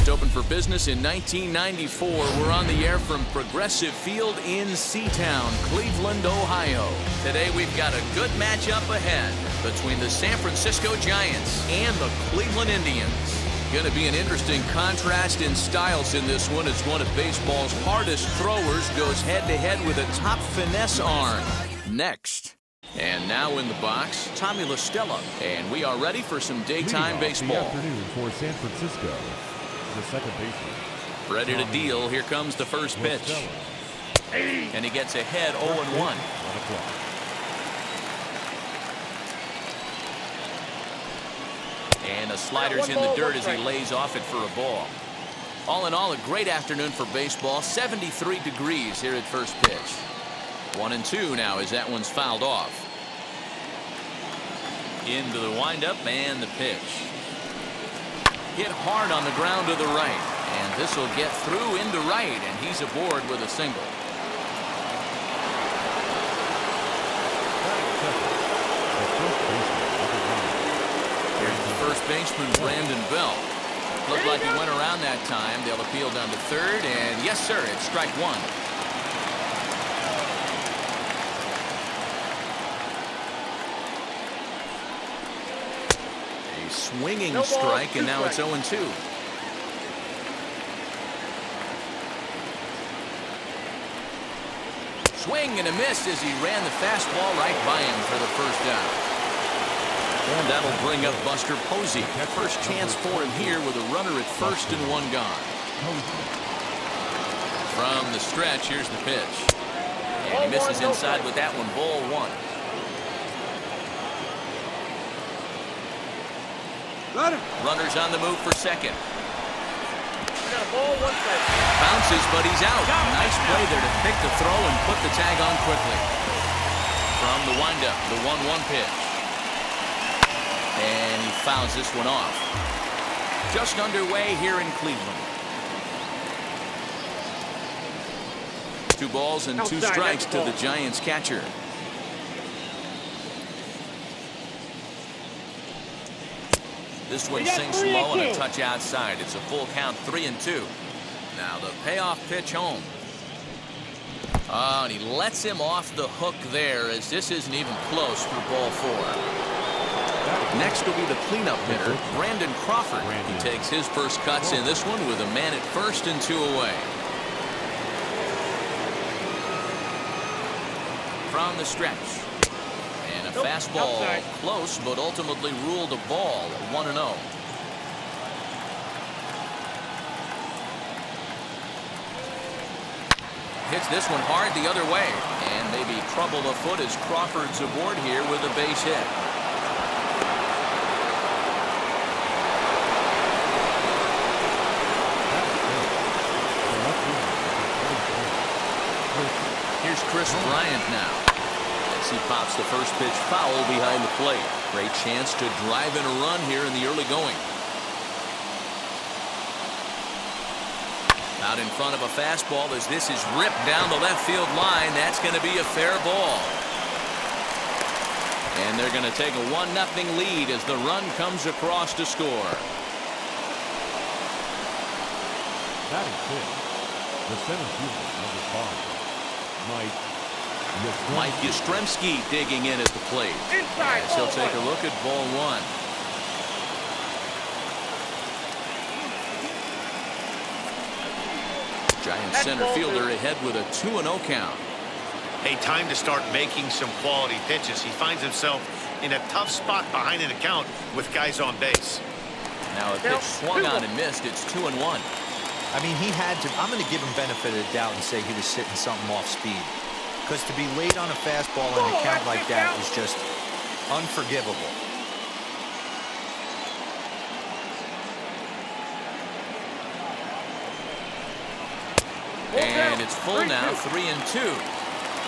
First opened for business in 1994. We're on the air from Progressive Field in Seatown, Cleveland, Ohio. Today we've got a good matchup ahead between the San Francisco Giants and the Cleveland Indians. Going to be an interesting contrast in styles in this one as one of baseball's hardest throwers goes head-to-head with a top finesse arm. Next. And now in the box, Tommy La Stella. And we are ready for some daytime baseball. The afternoon for San Francisco, the second baseman. Ready to deal. Here comes the first pitch. And he gets ahead 0-1. And the slider's in the dirt as he lays off it for a ball. All in all, a great afternoon for baseball. 73 degrees here at first pitch. 1-2 now as that one's fouled off. Into the windup and the pitch. Hit hard on the ground to the right. And this will get through into right, and he's aboard with a single. Here's the first baseman, Brandon Belt. Looked like he went around that time. They'll appeal down to third, and yes, sir, it's strike one. A swinging strike, and now it's 0-2. Swing and a miss as he ran the fastball right by him for the first out. And that'll bring up Buster Posey. First chance for him here with a runner at first and one gone. From the stretch, here's the pitch. And he misses inside with that one, ball one. Runners on the move for second. Bounces, but he's out. Nice play there to pick the throw and put the tag on quickly. From the windup, the 1-1 pitch. And he fouls this one off. Just underway here in Cleveland. 2 balls and 2 strikes to the Giants catcher. This one sinks low and a touch outside. It's a full count, 3-2. Now the payoff pitch home. Oh, and he lets him off the hook there as this isn't even close for ball 4. Next will be the cleanup hitter, Brandon Crawford. He takes his first cuts in this one with a man at first and 2 away. From the stretch. And a fastball close, but ultimately ruled a ball, 1-0. Hits this one hard the other way. And maybe trouble afoot as Crawford's aboard here with a base hit. Here's Chris Bryant now. As he pops the first pitch foul behind the plate. Great chance to drive in a run here in the early going. Out in front of a fastball as this is ripped down the left field line. That's going to be a fair ball. And they're going to take a 1-0 lead as the run comes across to score. Batting fifth, the center fielder, number 5, Mike Yastrzemski digging in at the plate. As he'll take a look at ball 1. Giants center fielder ahead with a 2-0 count. Hey, time to start making some quality pitches. He finds himself in a tough spot behind an account with guys on base. Now a pitch swung on and missed. It's 2-1. I mean, he had to. I'm going to give him benefit of the doubt and say he was sitting something off speed. Because to be late on a fastball on a count like that is just unforgivable. And it's full now, 3-2.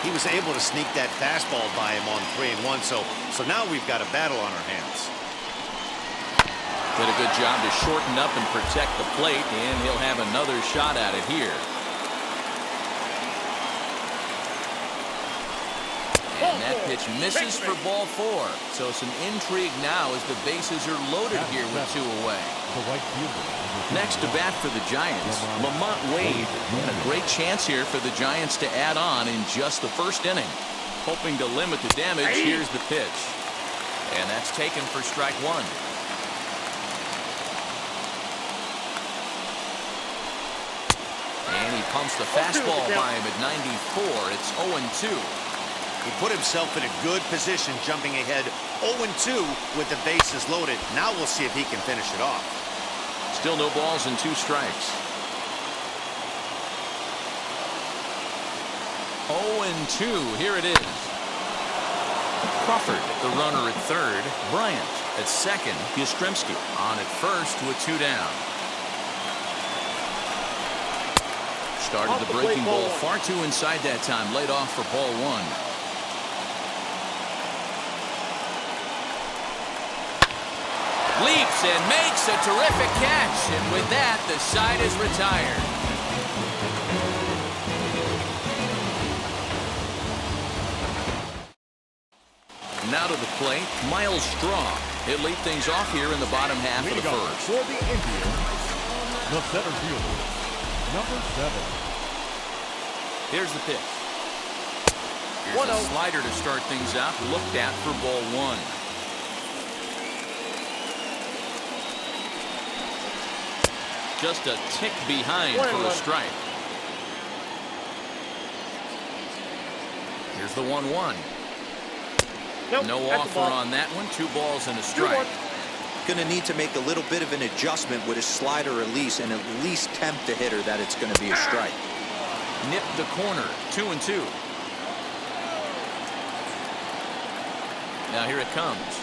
He was able to sneak that fastball by him on 3-1, so now we've got a battle on our hands. Did a good job to shorten up and protect the plate, and he'll have another shot at it here. And that pitch misses for ball 4. So some intrigue now as the bases are loaded here with 2 away. The right fielder. Next to bat for the Giants, Lamont Wade. And a great chance here for the Giants to add on in just the first inning. Hoping to limit the damage, here's the pitch. And that's taken for strike one. And he pumps the fastball by him at 94. It's 0-2. He put himself in a good position, jumping ahead 0-2 with the bases loaded. Now we'll see if he can finish it off. Still no balls and 2 strikes. 0-2. Here it is. Crawford, the runner at third. Bryant at second. Yastrzemski on at first with 2 down. Started the breaking ball far too inside that time. Laid off for ball 1. Leaps and makes a terrific catch. And with that, the side is retired. Now to the plate, Miles Straw. He'll lead things off here in the bottom half of the first. For the Indians, the center fielder, number 7. Here's the pitch. Here's a slider to start things out. Looked at for ball 1. Just a tick behind for a strike. Here's the 1-1. Nope, no offer on that one. 2 balls and a strike. Going to need to make a little bit of an adjustment with his slider release and at least tempt the hitter that it's going to be a strike. Nip the corner. 2-2. Now here it comes.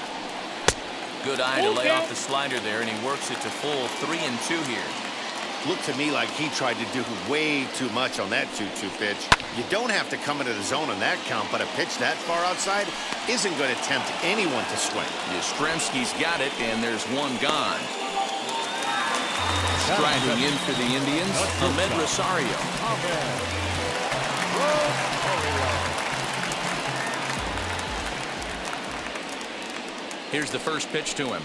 Good eye to lay off the slider there, and he works it to full 3-2 here. Looked to me like he tried to do way too much on that 2-2 pitch. You don't have to come into the zone on that count, but a pitch that far outside isn't going to tempt anyone to swing. Yastrzemski's got it, and there's 1 gone. Striding in for the Indians, Ahmed Rosario. Here's the first pitch to him.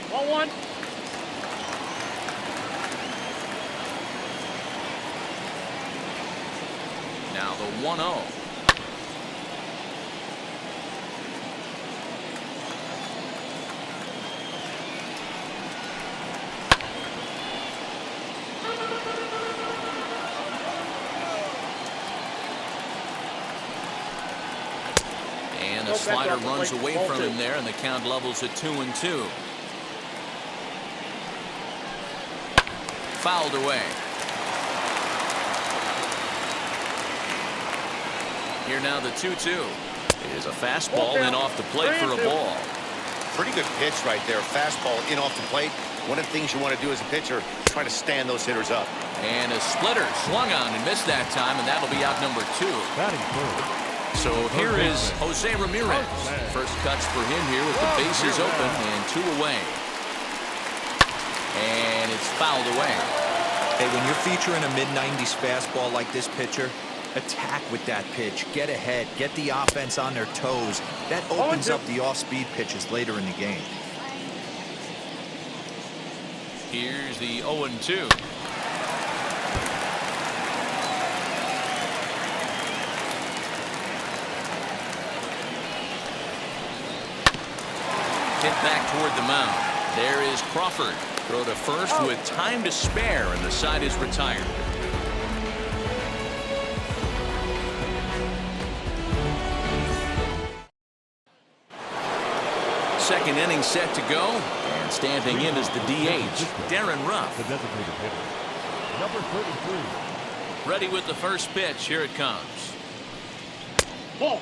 1-1. Now the 1-0. And a slider runs away from him there, and the count levels at 2-2. Fouled away. Here now the 2-2. Is a fastball in off the plate for a ball. Pretty good pitch right there. Fastball in off the plate. One of the things you want to do as a pitcher, try to stand those hitters up. And a splitter swung on and missed that time, and that'll be out number 2. Batting third. So here is Jose Ramirez. First cuts for him here with the bases open and 2 away. And it's fouled away. Hey, when you're featuring a mid-90s fastball like this pitcher, attack with that pitch. Get ahead. Get the offense on their toes. That opens up the off-speed pitches later in the game. Here's the 0-2. Hit back toward the mound. There is Crawford. Throw to first with time to spare, and the side is retired. Second inning set to go, and standing in is the DH, Darren Ruff. The designated hitter, number 33. Ready with the first pitch. Here it comes. Ball.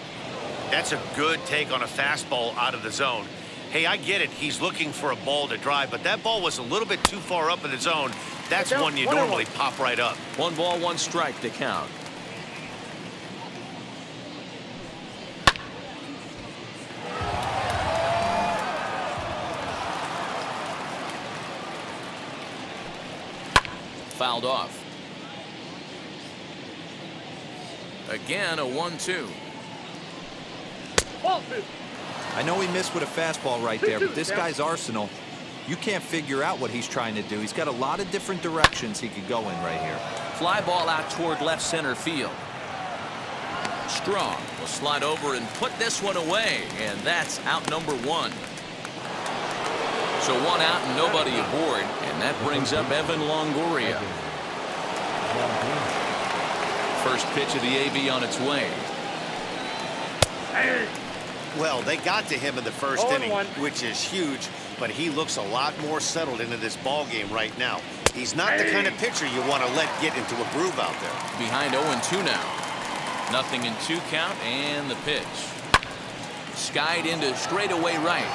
That's a good take on a fastball out of the zone. Hey, I get it. He's looking for a ball to drive, but that ball was a little bit too far up in the zone. That's one you normally pop right up. 1 ball, 1 strike to count. Fouled off. Again, a 1-2. Ball. I know he missed with a fastball right there, but this guy's arsenal, You can't figure out what he's trying to do. He's got a lot of different directions he could go in right here. Fly ball out toward left center field. Strong will slide over and put this one away, and that's out number 1. So 1 out and nobody aboard, and that brings up Evan Longoria. First pitch of the AV on its way. Well, they got to him in the first 0-1. inning, which is huge, but he looks a lot more settled into this ball game right now. He's not the kind of pitcher you want to let get into a groove out there. Behind 0-2 now. Nothing in 2 count, and the pitch. Skied into straightaway right.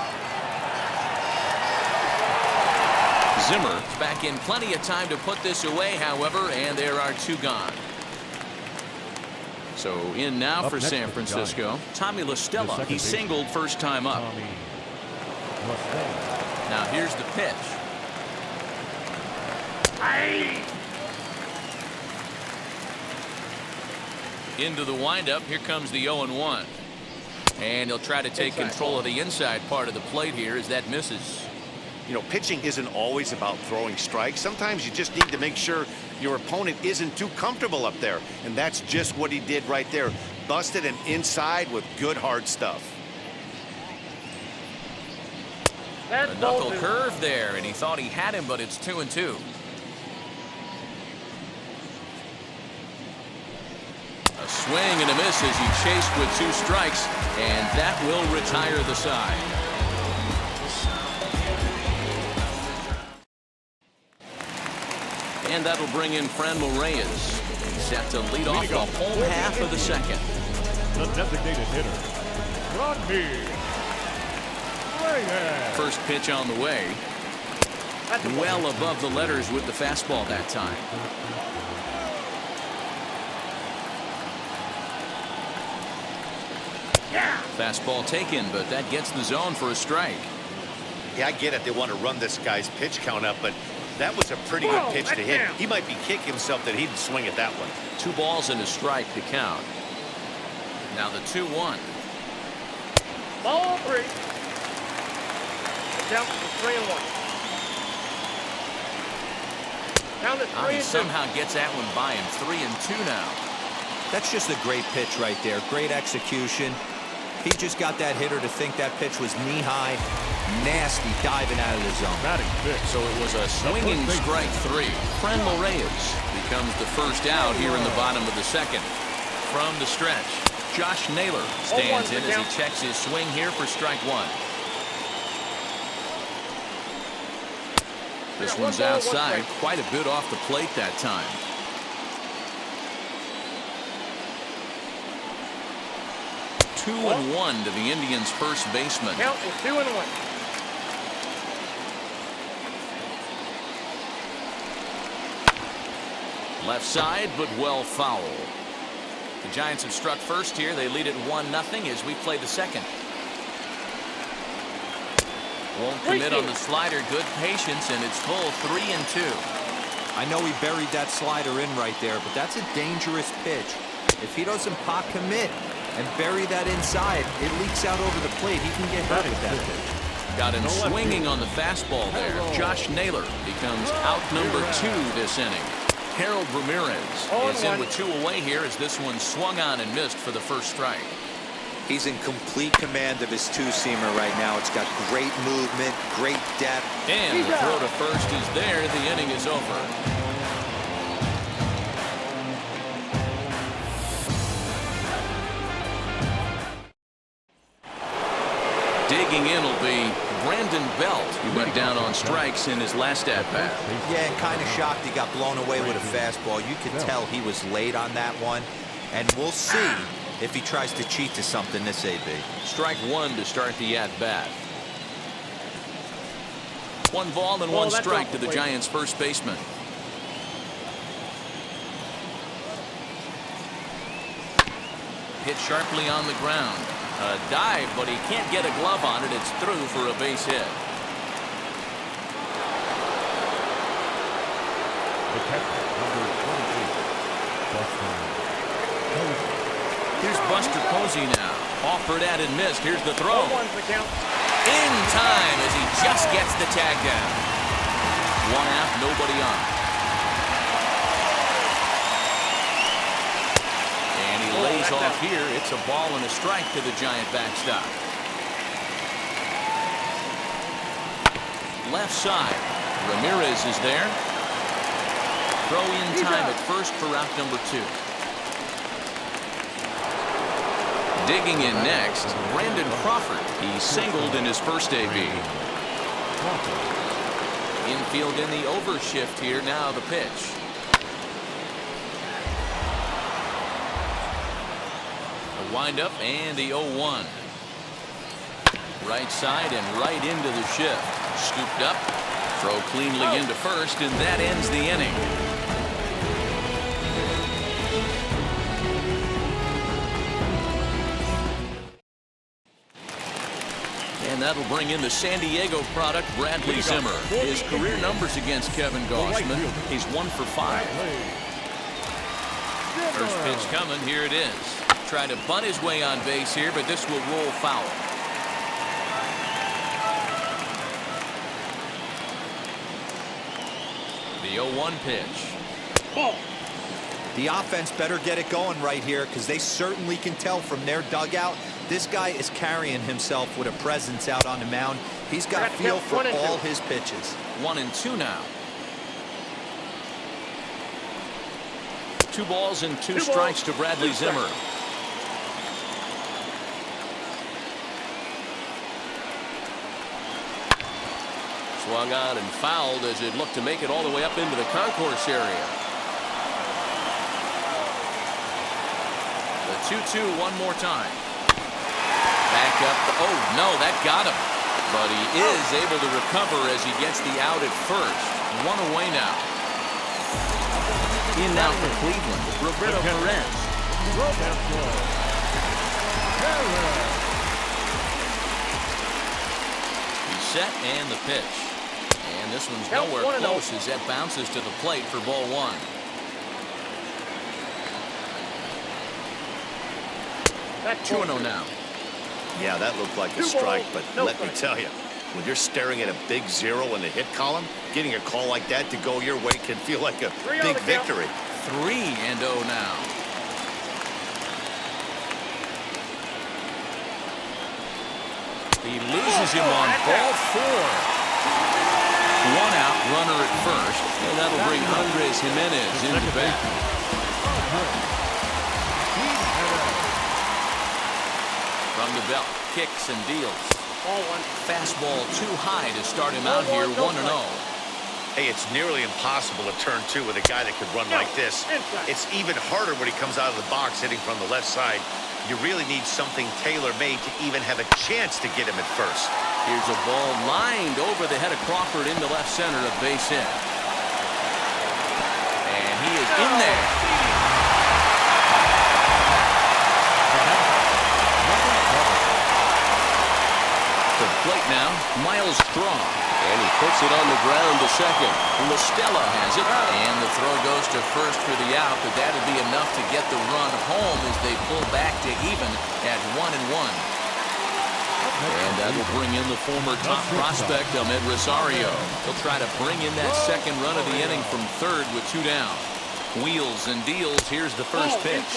Zimmer is back in plenty of time to put this away, however, and there are 2 gone. So in now Up for next San for the Francisco, Tommy La Stella. second He baseman. singled first time up. Tommy La Stella. Now here's the pitch. Into the windup. Here comes the 0-1. And he'll try to take control of the inside part of the plate here as that misses. You know, pitching isn't always about throwing strikes. Sometimes you just need to make sure your opponent isn't too comfortable up there. And that's just what he did right there. Busted him inside with good hard stuff. That's A knuckle bolted. curve there, and he thought he had him, but it's 2-2. A swing and a miss as he chased with 2 strikes, and that will retire the side. And that'll bring in Franmil Reyes. Set to lead off the home half of the second. The designated hitter, Rodney Reyes. First pitch on the way. Well above the letters with the fastball that time. Fastball taken, but that gets the zone for a strike. Yeah, I get it. They want to run this guy's pitch count up, but that was a pretty good pitch to hit. He might be kicking himself that he didn't swing at that one. 2 balls and a strike to count. Now the 2-1. Ball 3. Count to 3-1. Count to 3-2. He somehow gets that one by him. 3-2 now. That's just a great pitch right there. Great execution. He just got that hitter to think that pitch was knee-high. Nasty diving out of the zone. Batting fifth. So it was a swinging strike 3. Franmil Reyes becomes the first out here in the bottom of the second. From the stretch, Josh Naylor stands in as he checks his swing here for strike 1. This one's outside, quite a bit off the plate that time. Two and 1 to the Indians' first baseman. Count is 2-1. Left side, but well foul. The Giants have struck first here. They lead it 1-0 as we play the second. Won't commit on the slider. Good patience, and it's full 3-2. I know he buried that slider in right there, but that's a dangerous pitch. If he doesn't pot commit and bury that inside, it leaks out over the plate. He can get hurt with that pitch. Got him swinging on the fastball there. Josh Naylor becomes out number 2 this inning. Harold Ramirez is in with 2 away here as this one swung on and missed for the first strike. He's in complete command of his 2-seamer right now. It's got great movement, great depth. And the throw to first is there. The inning is over. Digging in will be Brandon Belt, who went down on strikes in his last at-bat. Yeah, and kind of shocked he got blown away with a fastball. You could tell he was late on that one. And we'll see if he tries to cheat to something this AB. Strike 1 to start the at-bat. 1 ball and 1 strike to the Giants' first baseman. Hit sharply on the ground. A dive, but he can't get a glove on it. It's through for a base hit. The catcher, number 28, Buster Posey. Here's Buster Posey now. Offered at and missed. Here's the throw. 0-1's the count. In time as he just gets the tag down. 1 out, nobody on. And he lays off here. It's a ball and a strike to the Giant backstop. Left side. Ramirez is there. Throw in time at first for route number 2. Digging in next, Brandon Crawford. He singled in his first AB. Infield in the overshift here. Now the pitch. The windup and the 0-1. Right side and right into the shift. Scooped up. Throw cleanly into first, and that ends the inning. And that'll bring in the San Diego product, Bradley Zimmer. His career numbers against Kevin Gausman, he's 1 for 5. First pitch coming, here it is. Try to bunt his way on base here, but this will roll foul. The 0-1 pitch. The offense better get it going right here because they certainly can tell from their dugout this guy is carrying himself with a presence out on the mound. He's got feel for all his pitches. 1-2 now. 2 balls and 2 strikes to Bradley Zimmer. Swung on and fouled as it looked to make it all the way up into the concourse area. The 2-2 one more time. Back up. Oh, no, that got him. But he is able to recover as he gets the out at first. 1 away now. In now for Cleveland, Roberto Perez. He's set and the pitch. And this one's nowhere close as that bounces to the plate for ball 1. That's 2-0 now. Yeah, that looked like a strike, but let me tell you, when you're staring at a big 0 in the hit column, getting a call like that to go your way can feel like a big victory. 3-0 now. He loses him on ball 4. 1 out, runner at first, and that'll bring Andres Jimenez into bat. From the belt, kicks and deals. Fastball too high to start him out here, 1-0. Hey, it's nearly impossible to turn 2 with a guy that could run like this. It's even harder when he comes out of the box hitting from the left side. You really need something tailor-made to even have a chance to get him at first. Here's a ball lined over the head of Crawford into left center of base hit. And he is in there. To the plate now, Miles Strong. And he puts it on the ground to second. LaStella has it, and the throw goes to first for the out, but that'll be enough to get the run home as they pull back to even at 1-1. And that'll bring in the former top prospect, Ahmed Rosario. He'll try to bring in that second run of the inning from third with 2 down. Wheels and deals. Here's the first pitch.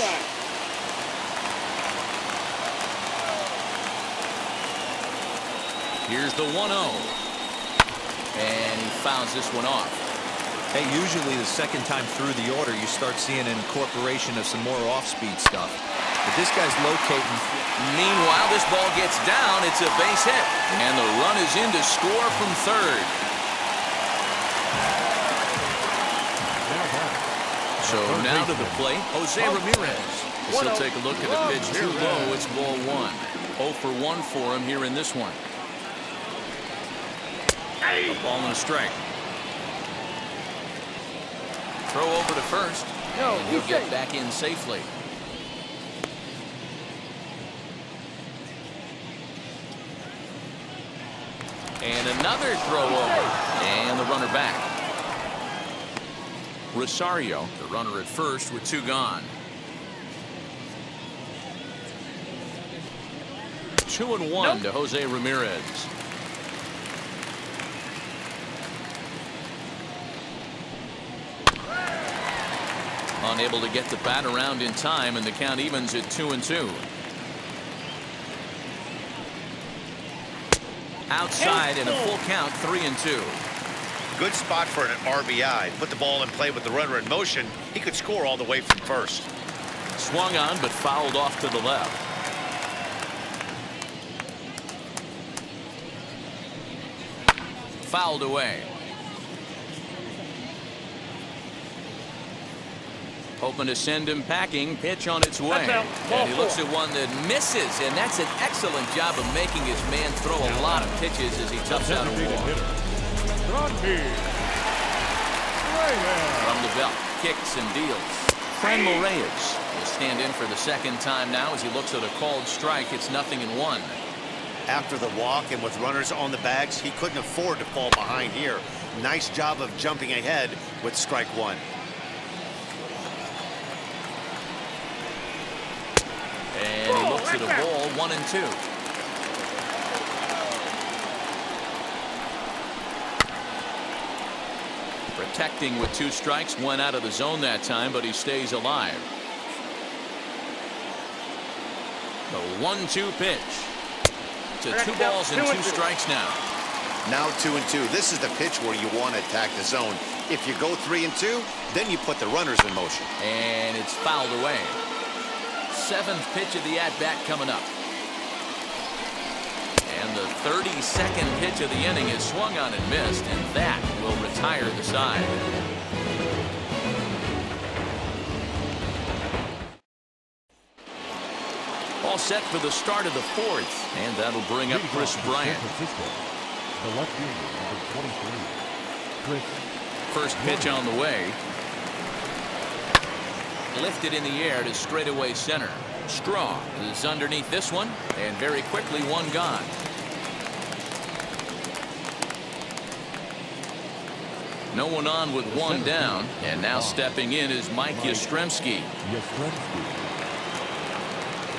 Here's the 1-0. And he fouls this one off. Hey, usually the second time through the order, you start seeing an incorporation of some more off-speed stuff. But this guy's locating. Meanwhile, this ball gets down. It's a base hit. And the run is in to score from third. So now to the plate, Jose Ramirez. He'll take a look at the pitch too low. It's ball 1. 0 for 1 for him here in this one. A ball and a strike. Throw over to first. And he'll get back in safely. And another throw over. And the runner back. Rosario, the runner at first with 2 gone. 2-1 to Jose Ramirez. Unable to get the bat around in time, and the count evens at 2-2. Outside and a full count, 3-2. Good spot for an RBI. Put the ball in play with the runner in motion. He could score all the way from first. Swung on, but fouled off to the left. Fouled away. Hoping to send him packing. Pitch on its way. And he looks at one that misses, and that's an excellent job of making his man throw a lot of pitches as he toughs out a walk. From the belt, kicks and deals. Franmil Reyes will stand in for the second time now as he looks at a called strike. It's 0-1. After the walk and with runners on the bags, he couldn't afford to fall behind here. Nice job of jumping ahead with strike one. And he looks at a ball, 1-2. Protecting with 2 strikes, 1 out of the zone that time, but he stays alive. The 1-2 pitch. To 2 balls and 2 strikes now. Now 2-2. This is the pitch where you want to attack the zone. If you go 3-2, then you put the runners in motion. And it's fouled away. 7th pitch of the at-bat coming up. And the 32nd pitch of the inning is swung on and missed, and that will retire the side. All set for the start of the 4th, and that'll bring up Chris Bryant. The left fielder, number 23, Chris. First pitch on the way. Lifted in the air to straightaway center. Straw is underneath this one, and very quickly 1 gone. No one on with 1 down, and now stepping in is Mike Yastrzemski.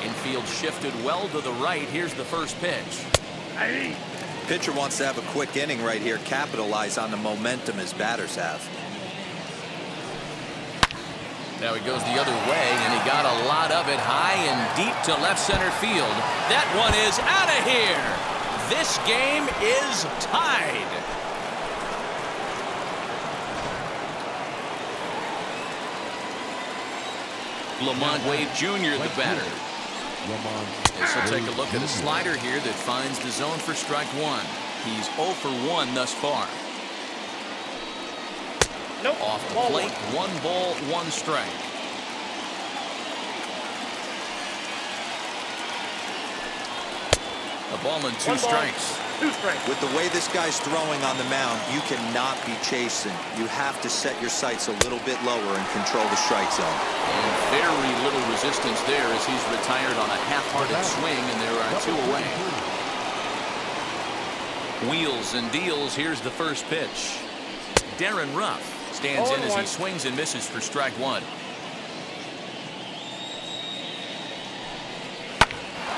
Infield shifted well to the right. Here's the first pitch. Pitcher wants to have a quick inning right here, capitalize on the momentum his batters have. Now he goes the other way, and he got a lot of it high and deep to left center field. That one is out of here. This game is tied. Lamont Wade Jr. the batter. This will take a look at a slider here that finds the zone for strike 1. He's 0 for 1 thus far. Nope. Off the plate, 1 ball, 1 strike. A ball and 2 strikes. 2 strikes. With the way this guy's throwing on the mound, you cannot be chasing. You have to set your sights a little bit lower and control the strike zone. And very little resistance there as he's retired on a half-hearted swing, and there are 2 away. Wheels and deals. Here's the first pitch. Darren Ruff stands in as he swings and misses for strike 1.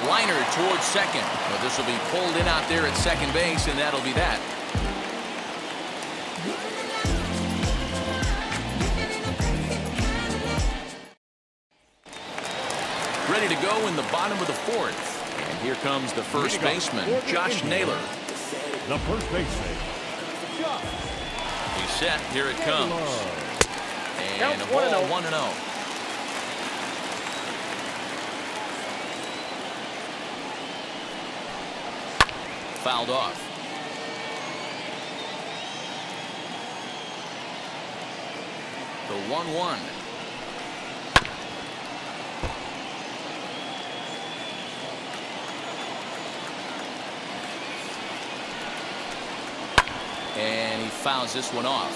Liner towards second. Well, this will be pulled in out there at second base, and that'll be that. Ready to go in the bottom of the 4th. And here comes the first baseman, Josh Naylor. The first baseman. He's set. Here it comes. And a ball, 1-0. Fouled off. The 1-1. And he fouls this one off.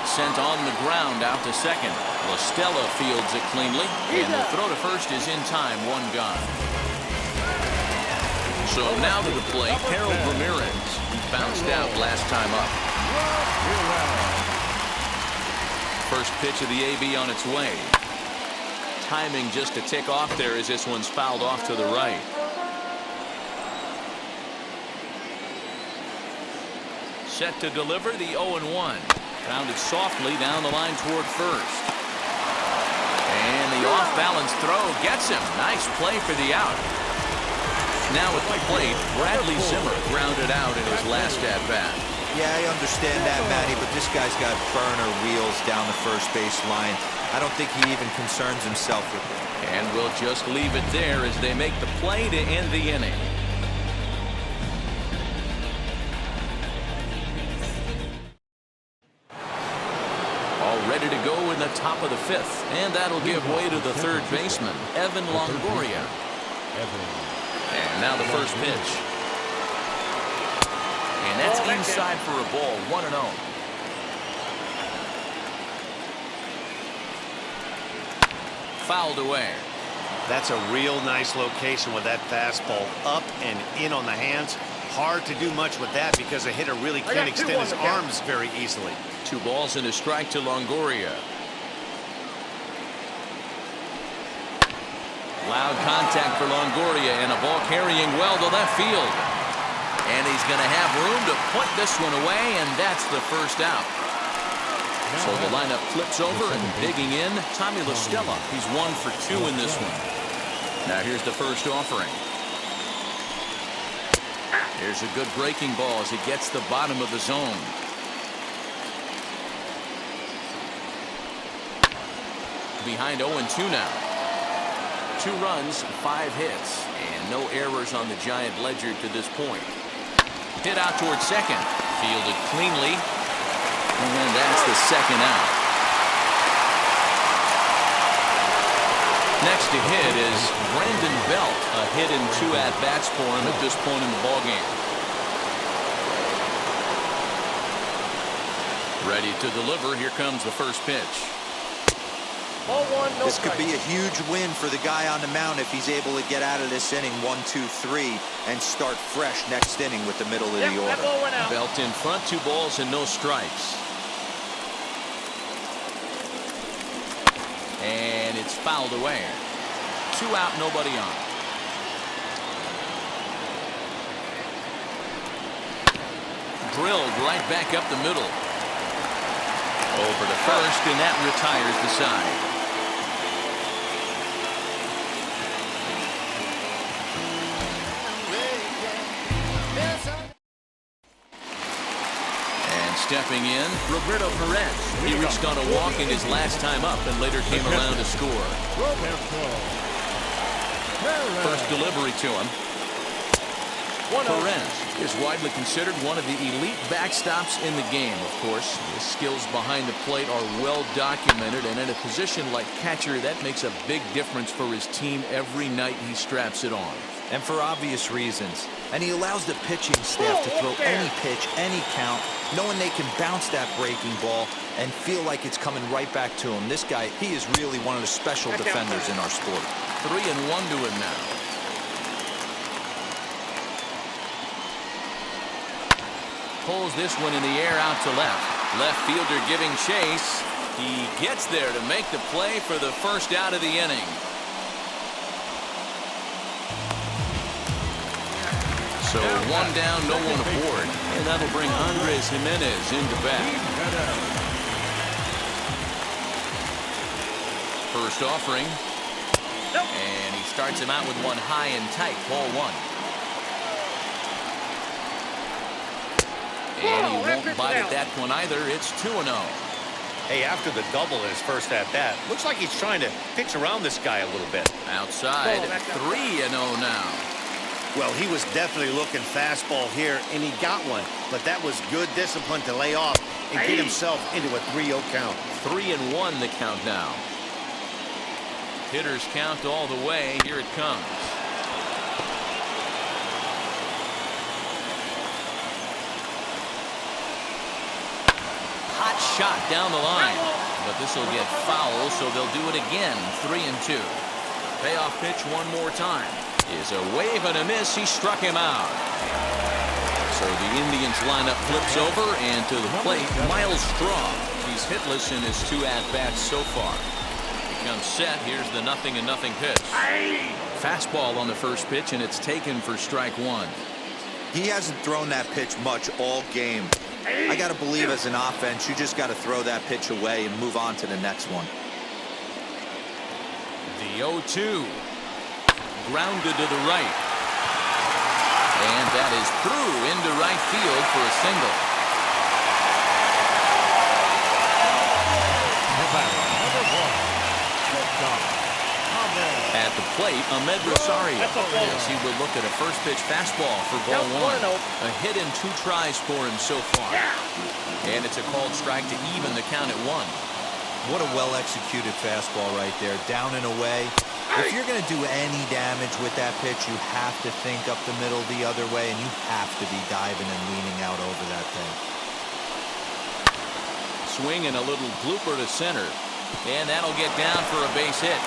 Sent on the ground out to second. La Stella fields it cleanly, and the throw to first is in time, 1 gone. So now to the plate, Harold Ramirez. He bounced out last time up. First pitch of the AB on its way. Timing just a tick off there as this one's fouled off to the right. set to deliver the 0-1. Grounded softly down the line toward first. And the off-balance throw gets him. Nice play for the out. Now at the plate, Bradley Zimmer grounded out in his last at-bat. Yeah, I understand that, Matty, but this guy's got burner wheels down the first base line. I don't think he even concerns himself with it. And we'll just leave it there as they make the play to end the inning. All ready to go in the top of the fifth, and that'll give way to the third baseman, Evan Longoria. And now the first pitch. And that's inside for a ball, 1-0. Fouled away. That's a real nice location with that fastball up and in on the hands. Hard to do much with that because a hitter really can't extend his arms very easily. 2 balls and a strike to Longoria. Loud contact for Longoria and a ball carrying well to left field. And he's going to have room to put this one away, and that's the first out. So the lineup flips over and digging in, Tommy La Stella. He's 1 for 2 in this one. Now here's the first offering. Here's a good breaking ball as he gets the bottom of the zone. Behind 0-2 now. 2 runs, 5 hits, and no errors on the Giant ledger to this point. Hit out towards second. Fielded cleanly. And that's the second out. Next to hit is Brandon Belt. A hit in 2 at-bats for him at this point in the ballgame. Ready to deliver. Here comes the first pitch. Ball 1, no This could strike. be a huge win for the guy on the mound if he's able to get out of this inning 1, 2, 3 and start fresh next inning with the middle of the That order. ball went out. Belt in front, 2 balls and no strikes. And it's fouled away. 2 out, nobody on. Drilled right back up the middle. Over to first, and that retires the side. And stepping in, Roberto Perez. He reached on a walk in his last time up and later came around to score. First delivery to him. Perez is widely considered one of the elite backstops in the game, of course. His skills behind the plate are well documented, and in a position like catcher, that makes a big difference for his team every night he straps it on. And for obvious reasons. And he allows the pitching staff to throw any pitch, any count, knowing they can bounce that breaking ball and feel like it's coming right back to him. This guy, he is really one of the special defenders in our sport. 3-1 to him now. Pulls this one in the air out to left. Left fielder giving chase. He gets there to make the play for the first out of the inning. So 1 down, no one aboard. And that'll bring Andres Jimenez into bat. First offering. And he starts him out with one high and tight. Ball 1. And he won't bite at that one either. It's 2-0. Hey, after the double in his first at-bat, looks like he's trying to pitch around this guy a little bit. Outside, 3-0 now. Well, he was definitely looking fastball here, and he got one. But that was good discipline to lay off and get himself into a 3-0 count. 3-1 the count now. Hitters count all the way. Here it comes. Hot shot down the line. But this will get foul, so they'll do it again. 3-2. Payoff pitch one more time. Is a wave and a miss. He struck him out. So the Indians lineup flips over, and to the plate, Miles Straw. He's hitless in his 2 at-bats so far. He comes set. Here's the 0-0 pitch. Fastball on the first pitch, and it's taken for strike 1. He hasn't thrown that pitch much all game. I got to believe as an offense, you just got to throw that pitch away and move on to the next one. The 0-2. Grounded to the right. And that is through into right field for a single. At the plate, Ahmed Rosario. Yes, he will look at a first pitch fastball for ball one. A hit in 2 tries for him so far. And it's a called strike to even the count at 1. What a well-executed fastball right there, down and away. If you're going to do any damage with that pitch, you have to think up the middle the other way, and you have to be diving and leaning out over that thing. Swing and a little blooper to center. And that'll get down for a base hit.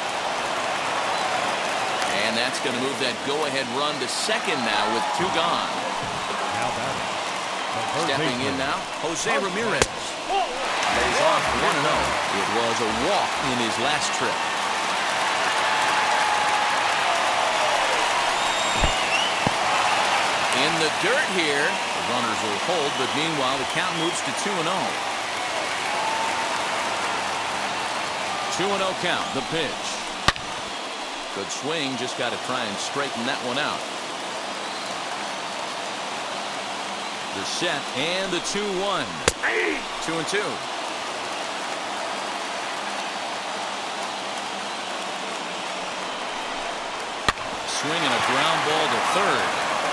And that's going to move that go-ahead run to second now with 2 gone. Now batting. Stepping in now, Jose Ramirez. Lays off 1-0. It was a walk in his last trip. In the dirt here. The runners will hold, but meanwhile the count moves to 2-0. 2-0 count, the pitch. Good swing, just got to try and straighten that one out. The set and the 2-1. 2-2. Swing and a ground ball to third.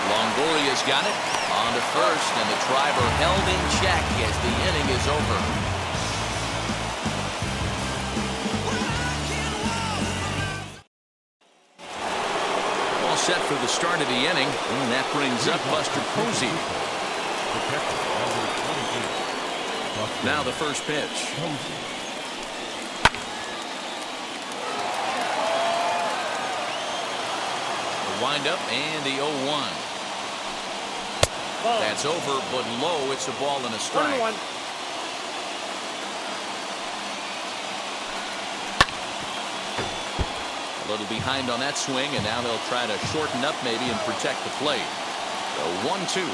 Longoria's got it on to first, and the driver held in check as the inning is over. Set for the start of the inning, and that brings up Buster Posey. Now the first pitch. The windup and the 0-1. That's over, but low. It's a ball and a strike. 1-1. A little behind on that swing, and now they'll try to shorten up maybe and protect the plate. The 1-2. He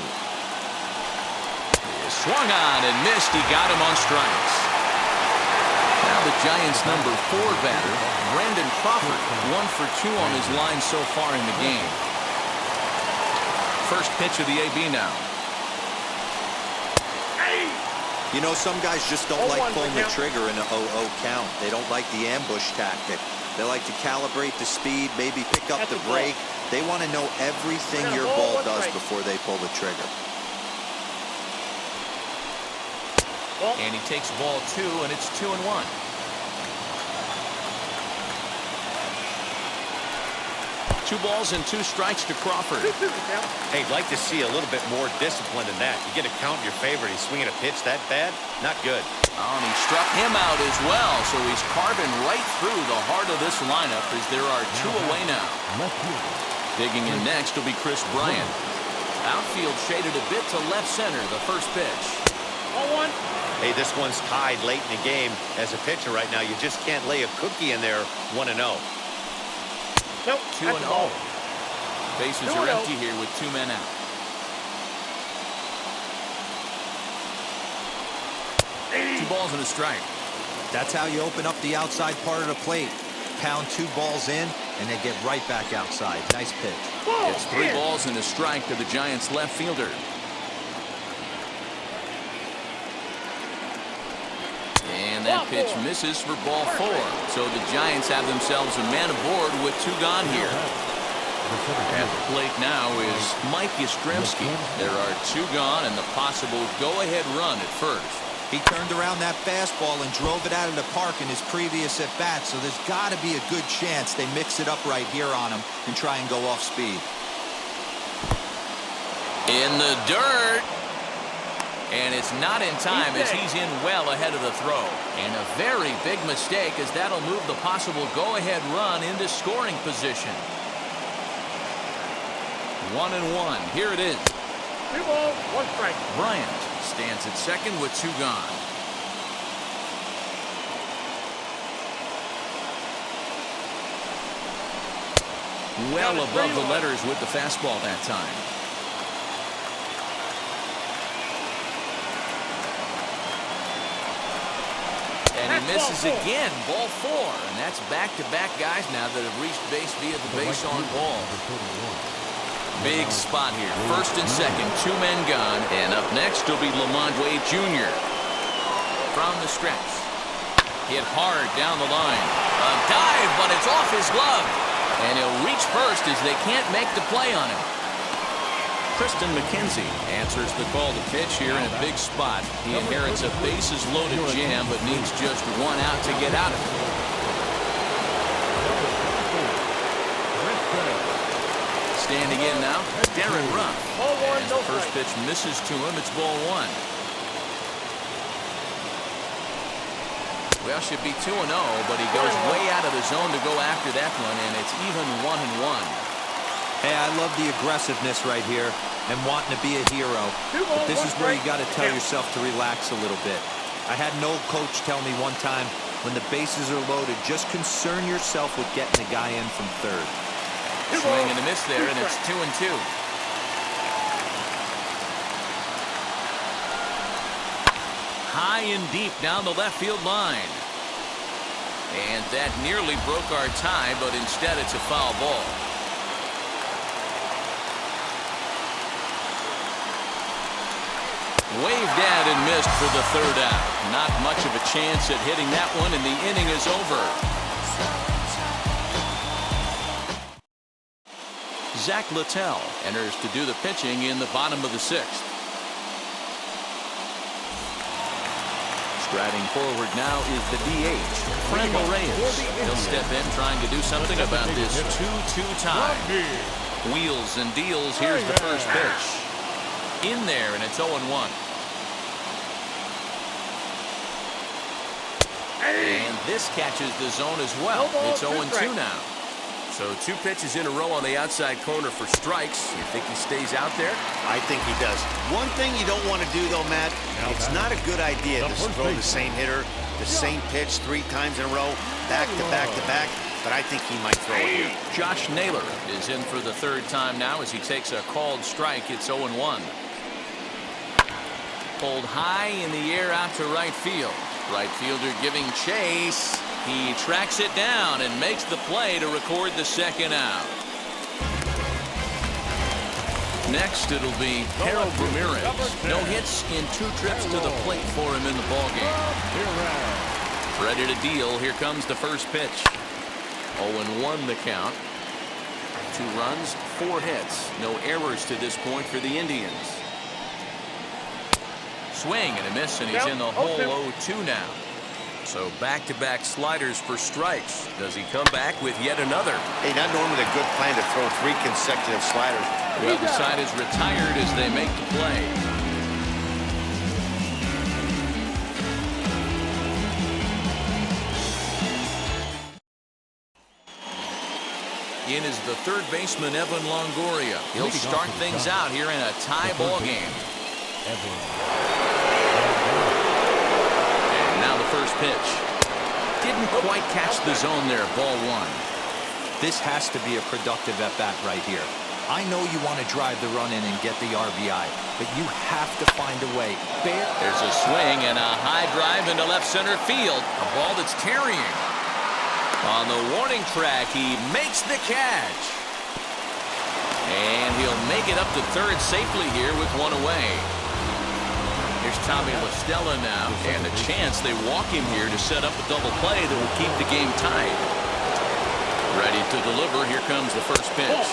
swung on and missed. He got him on strikes. Now the Giants' number 4 batter, Brandon Crawford, 1 for 2 on his line so far in the game. First pitch of the AB now. You know, some guys just don't like pulling the trigger in an 0-0 count. They don't like the ambush tactic. They like to calibrate the speed, maybe pick up the brake. They want to know everything your ball does before they pull the trigger. And he takes ball 2, and it's 2-1. Two balls and 2 strikes to Crawford. Hey, I'd like to see a little bit more discipline than that. You get a count in your favor, and he's swinging a pitch that bad? Not good. Oh, and he struck him out as well, so he's carving right through the heart of this lineup as there are 2 away now. Digging in next will be Chris Bryant. Outfield shaded a bit to left center, the first pitch. 0-1. Hey, this one's tied late in the game. As a pitcher right now, you just can't lay a cookie in there 1-0. Nope. 2-0. Bases are empty here with 2 men out. Two balls and a strike. That's how you open up the outside part of the plate. Pound 2 balls in, and they get right back outside. Nice pitch. It's 3 balls and a strike to the Giants' left fielder. And that pitch misses for ball 4. So the Giants have themselves a man aboard with 2 gone here. At the plate now is Mike Yastrzemski. There are 2 gone and the possible go-ahead run at first. He turned around that fastball and drove it out of the park in his previous at-bat, so there's got to be a good chance they mix it up right here on him and try and go off speed. In the dirt. And it's not in time as he's in well ahead of the throw. And a very big mistake as that'll move the possible go-ahead run into scoring position. 1-1. Here it is. 2 balls, 1 strike. Bryant stands at second with 2 gone. Well above the letters with the fastball that time. And he misses again, ball 4. And that's back-to-back guys now that have reached base via the base on ball. Big spot here. First and second, 2 men gone. And up next will be Lamont Wade Jr. From the stretch. Hit hard down the line. A dive, but it's off his glove. And he'll reach first as they can't make the play on him. Tristan McKenzie answers the call to pitch here in a big spot. He inherits a bases-loaded jam, but needs just 1 out to get out of it. Standing in now, Darren Ruff. As the first pitch misses to him, it's ball 1. Well, should be 2-0, but he goes way out of the zone to go after that one, and it's even 1-1. Hey, I love the aggressiveness right here and wanting to be a hero. But this is where you got to tell yourself to relax a little bit. I had an old coach tell me one time, when the bases are loaded, just concern yourself with getting the guy in from third. Swing and a miss there, and it's 2-2. High and deep down the left field line. And that nearly broke our tie, but instead it's a foul ball. Waved at and missed for the 3rd out. Not much of a chance at hitting that one, and the inning is over. Zach Littell enters to do the pitching in the bottom of the 6th. Striding forward now is the DH, Franmil Reyes. He'll step in trying to do something about this 2-2 tie. Wheels and deals. Here's the first pitch. In there, and it's 0-1. And this catches the zone as well. It's 0-2 now. So 2 pitches in a row on the outside corner for strikes. You think he stays out there? I think he does. One thing you don't want to do, though, Matt, it's not a good idea to throw the same hitter, the same pitch 3 times in a row, back to back to back, but I think he might throw it here. Josh Naylor is in for the 3rd time now as he takes a called strike. It's 0-1. Pulled high in the air out to right field. Right fielder giving chase. He tracks it down and makes the play to record the 2nd out. Next, it'll be Harold Ramirez. No hits in 2 trips to the plate for him in the ballgame. Ready to deal. Here comes the first pitch. 0-1 the count. 2 runs, 4 hits. No errors to this point for the Indians. Swing and a miss, and he's in the hole 0-2 now. So back-to-back sliders for strikes. Does he come back with yet another? Hey, not normally a good plan to throw 3 consecutive sliders. Well, the side is retired as they make the play. In is the 3rd baseman, Evan Longoria. He'll start things out here in a tie ball game. And now the first pitch. Didn't quite catch the zone there, ball 1. This has to be a productive at-bat right here. I know you want to drive the run in and get the RBI, but you have to find a way. There's a swing and a high drive into left center field. A ball that's carrying. On the warning track, he makes the catch. And he'll make it up to 3rd safely here with 1 away. Here's Tommy La Stella now, and a chance they walk him here to set up a double play that will keep the game tied. Ready to deliver. Here comes the first pitch.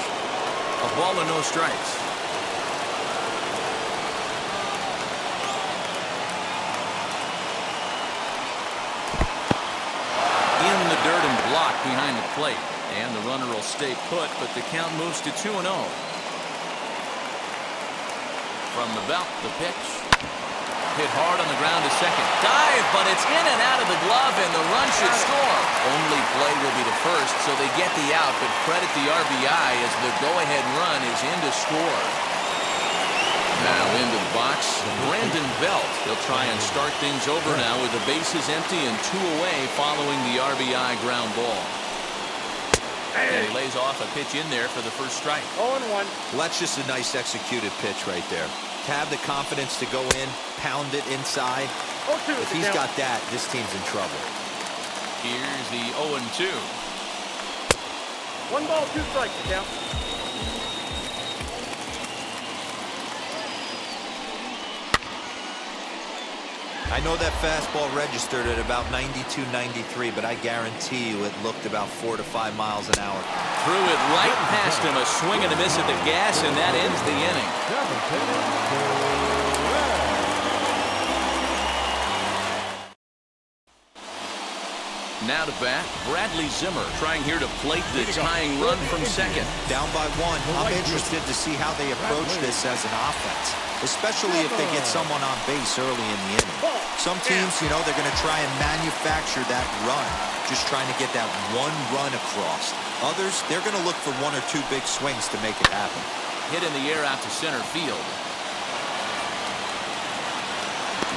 A ball and no strikes. In the dirt and blocked behind the plate. And the runner will stay put, but the count moves to 2-0. From the belt, the pitch. Hit hard on the ground to second. Dive, but it's in and out of the glove, and the run should score. Only play will be the first, so they get the out, but credit the RBI as the go-ahead run is in to score. Now into the box, Brandon Belt. He'll try and start things over now with the bases empty and 2 away following the RBI ground ball. And he lays off a pitch in there for the first strike. 0-1. Well, that's just a nice executed pitch right there. To have the confidence to go in, pound it inside, 0-2 If he's got that, this team's in trouble. Here's the 0-2. 1 ball, 2 strikes to count. I know that fastball registered at about 92, 93, but I guarantee you it looked about 4 to 5 miles an hour. Threw it right past him, a swing and a miss at the gas, and that ends the inning. Now to bat, Bradley Zimmer trying here to plate the tying run from second. Down by 1, I'm interested to see how they approach this as an offense, especially if they get someone on base early in the inning. Some teams, you know, they're going to try and manufacture that run, just trying to get that one run across. Others, they're going to look for 1 or 2 big swings to make it happen. Hit in the air out to center field.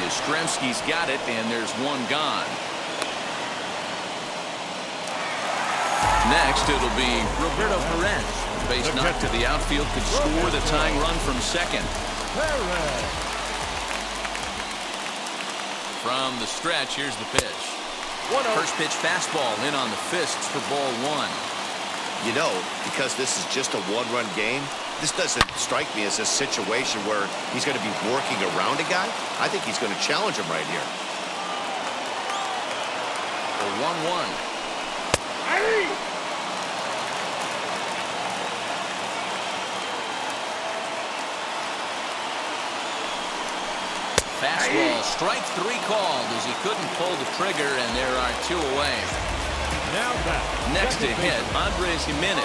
Yastrzemski's got it, and there's 1 gone. Next, it'll be Roberto Perez. Base knock to the outfield could score the tying run from second. From the stretch, here's the pitch. First pitch fastball in on the fists for ball 1. You know, because this is just a 1-run game, this doesn't strike me as a situation where he's going to be working around a guy. I think he's going to challenge him right here. For 1-1. Fastball, strike 3 called as he couldn't pull the trigger, and there are 2 away. Now back. Next to hit, Andres Jimenez.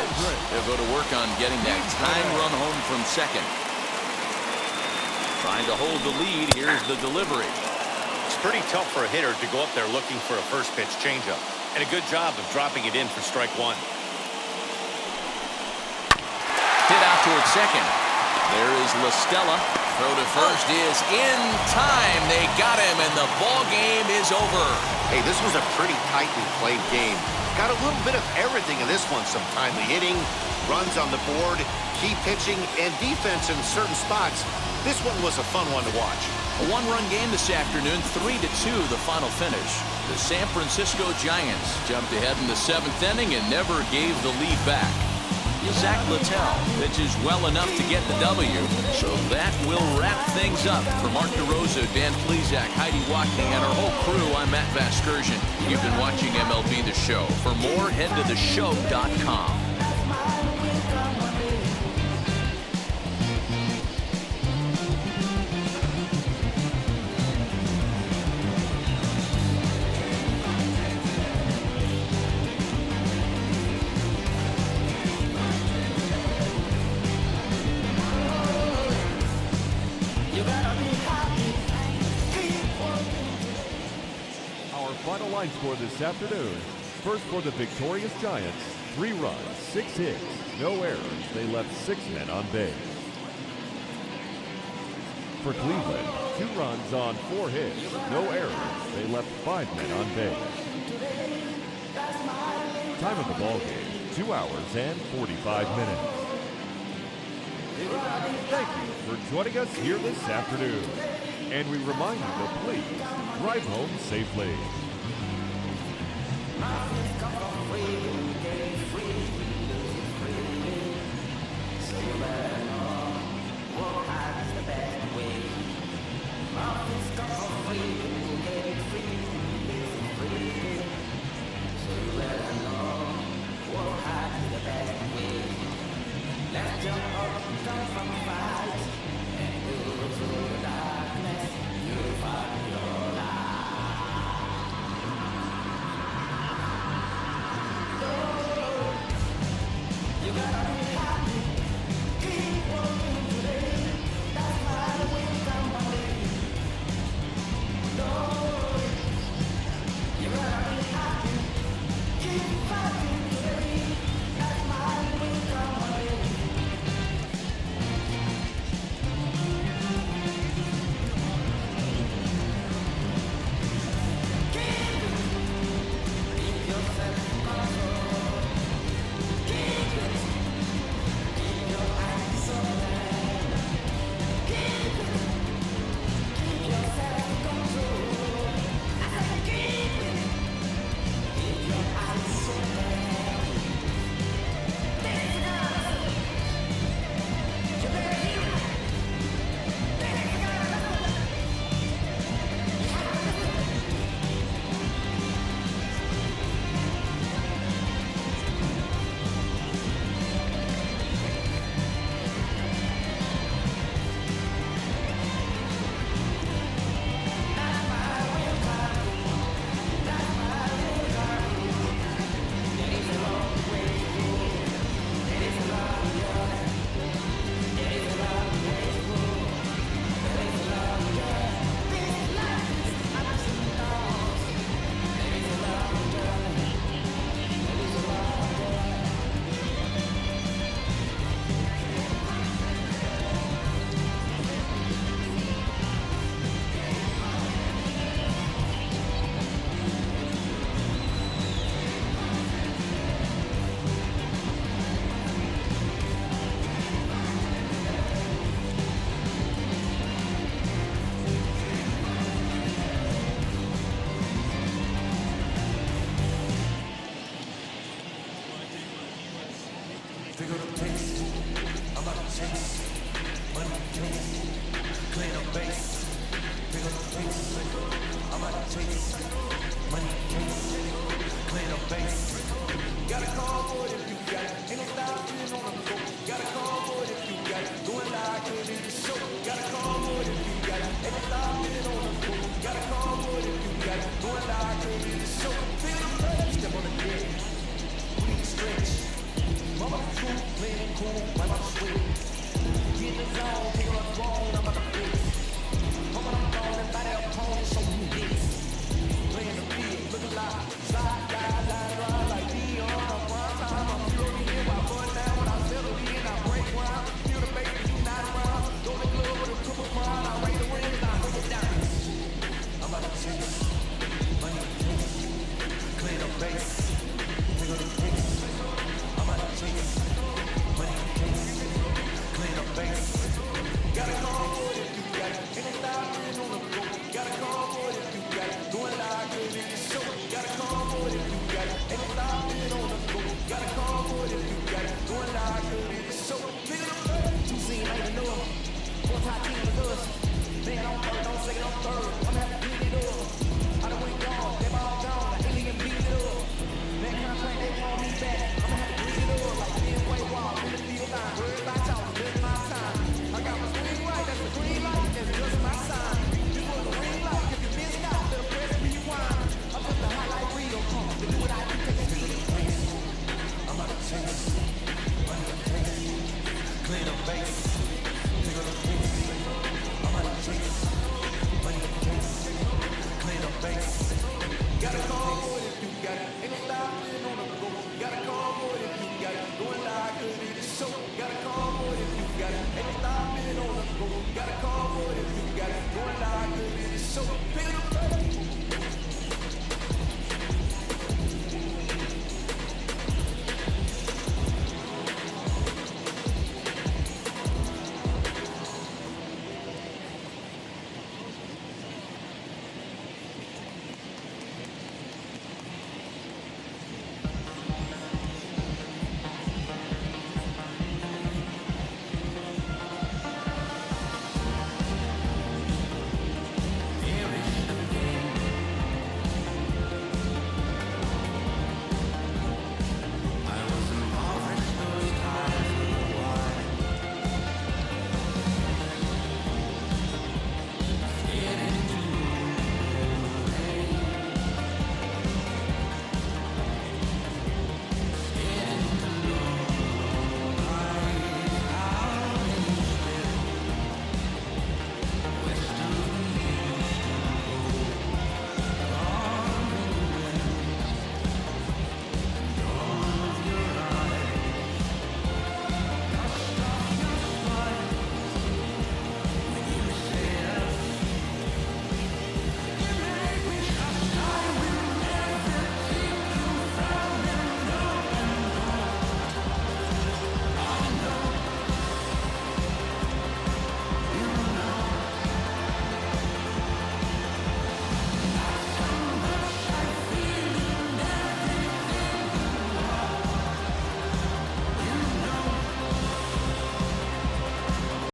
They'll go to work on getting that tying run home from second. Trying to hold the lead. Here's the delivery. It's pretty tough for a hitter to go up there looking for a first pitch changeup. And a good job of dropping it in for strike 1. Hit out towards second. There is La Stella. Throw to first is in time. They got him, and the ball game is over. Hey, this was a pretty tightly played game. Got a little bit of everything in this one. Some timely hitting, runs on the board, key pitching, and defense in certain spots. This one was a fun one to watch. A 1-run game this afternoon, 3-2 the final finish. The San Francisco Giants jumped ahead in the 7th inning and never gave the lead back. Zach Littell pitches well enough to get the W, so that will wrap things up. For Mark DeRosa, Dan Plesac, Heidi Watney, and our whole crew, I'm Matt Vasgersian. You've been watching MLB The Show. For more, head to theshow.com. Final line score this afternoon. First for the victorious Giants, 3 runs, 6 hits, no errors. They left 6 men on base. For Cleveland, 2 runs on 4 hits, no errors. They left 5 men on base. Time of the ball game, 2 hours and 45 minutes. Thank you for joining us here this afternoon. And we remind you to please drive home safely. Gotta call it if you got it. Ain't no stopping on the go. Gotta call